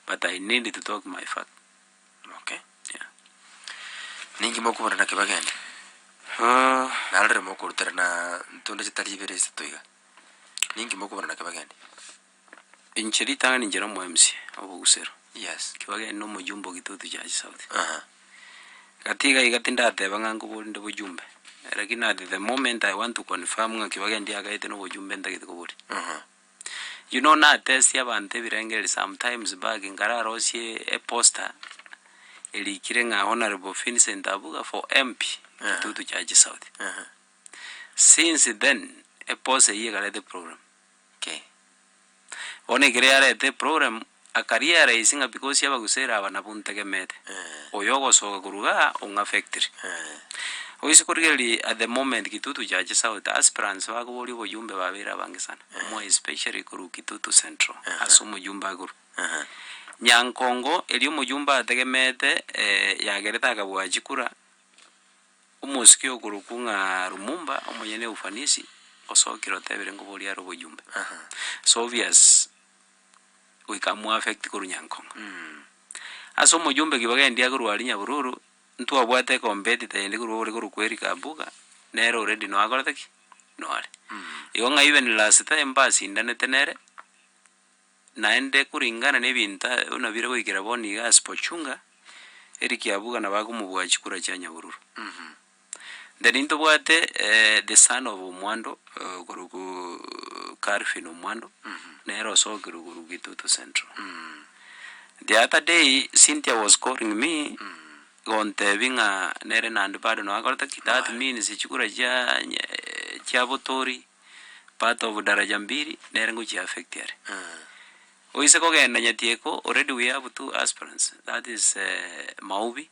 but I need to talk my fact. Okay. Yeah. Ningi mokubona na Kibagendi. Nalre mokurutera na ntonde chitari ibere isitoiga. Ningi mokubona na Kibagendi. Inchiri tanga ninjira mu MC Obugusero. Yes. Kibagendi no mujumbo gitutu cha South. Katiga igatinda ateba ngangu bulinde bujumbe. Lakini at the moment I want to confirm nga Kibagendi agaite no bujumbe ndagite kuburi. You know na test ya bante birengeri sometimes back ngararosie a poster elikire nga honorable Vincent Abuga for MP to charge South. Since then a poster ye gale the program. Okay. One create the program a career raising because yaba gusera abana buntegemete. Oyogo soga kuruga unga factory. Oisikorigeli at the moment kitutu charge South aspirants wako boli bojumbe babera bange sana. More especially kuru kitutu central asumo jumba guru. Nyankongo elio mujumba ategemete yagereta akabwajikura umusikio kurukunga rumumba omonyene ufanisi osokiro tebere ngoboli aro bojumbe. So obvious we can affect kuru Nyankongo. Aso mujumbe Kibagendi aguru ali Nyabururu ntu abwate competitor yende kuru kweri Abuga nero already no agorateki no ale. Yonga even last time basi ndane tenere naende kuringana nebinta unabira kwikira boni gas pochunga eri Abuga nabagumubwachi kura cha Nyabururu. Then into bwate the son of Mwando kuruku Carfin Mwando nero so kuruku Gitutu Central. The other day Cynthia was calling me gontebinga nere nandi bado no agorateki. That means chikura cha Botori part of daraja mbili nere nguchi affect yare. Oise kogenda nyatieko already we have 2 aspirants. That is Maubi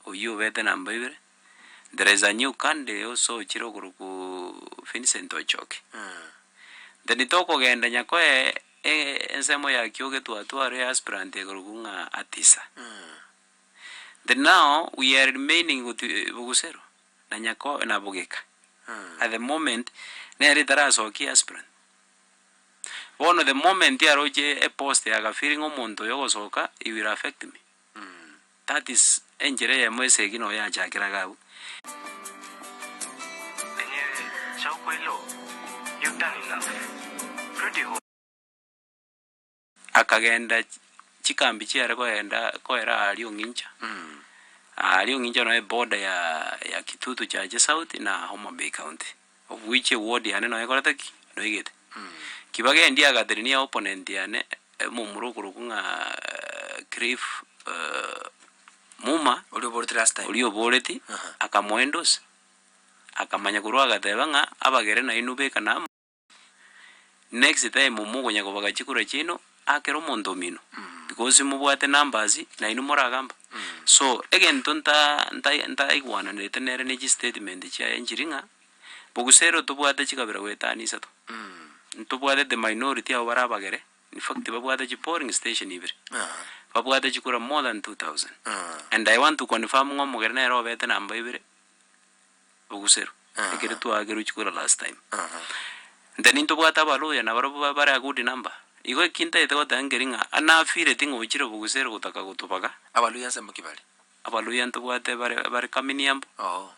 oyu vete namba ibere. There is a new candidate also chiro kuruku Vincent Ochoke. Then itoko genda nyakoe ensemo ya kyoge tuare aspirant kurukunga atisa. Then now we are remaining with Bugusero na nyako na Bugeka. At the moment nere taraso ki aspirant. One of the moment ya roje a post ya feeling omonto yogo soka it will affect me. That is enjere ya mwese gino ya chakira gabu. You've done enough. Pretty akagenda chikambi chiara koera ali ongincha. Ali ongincha no border ya Kitutu cha South na Homa Bay County. Of which ward ya no yakorataki no igete. Kibagendi agaterinia opponent yane mumuro kurukunga Grief Muma Ulioboreti last time. Ulioboreti akamoendos akamanya kurwa gatebanga abagere na inube kana next time mumu nya kubaga chikura chino akero mondo mino because mubwate numbers na inumora gamba. So again tonta nta igwana ne tenere ne statement cha enjiringa Bugusero tubwate chikabira wetani sato. Ntubwate the minority abo barabagere. In fact babwate chi pouring station ibere. Babwate chikura more than 2000. And I want to confirm ngomugere na ero bete namba ibere. Bugusero. Ekere tu ageru chikura last time. Then ntubwate abaluya na barabu bara good number. Igo kinta ite tangeringa ana fire tingo bichiro Bugusero gutaka gutubaga. Abaluya nse mukibali. Abaluya ntubwate bare kaminiambo.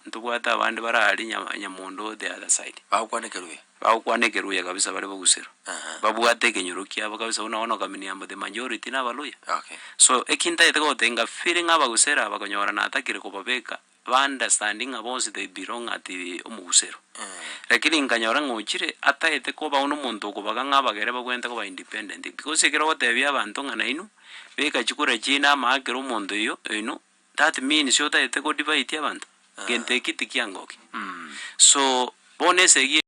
Ntubwate abandi bara ali nyamondo the other side. Baukwanekeruya kabisa bale Bugusero. Babwate kenyurukia bakabisa unaona kaminiambo the majority na abaluya. Okay. So ekinta ite gotenga feeling abagusera abakonyora na atakire kubabeka understanding about they belong at the Omugusero. Lakini nganyora ngochire ataete koba uno muntu kubaga ngabagere bagwenta kuba independent because ekero batebya abantu ngana inu beka chikura china maakero muntu yo ino that means yo taete ko divide abantu gente kiti kyangoki. So bonese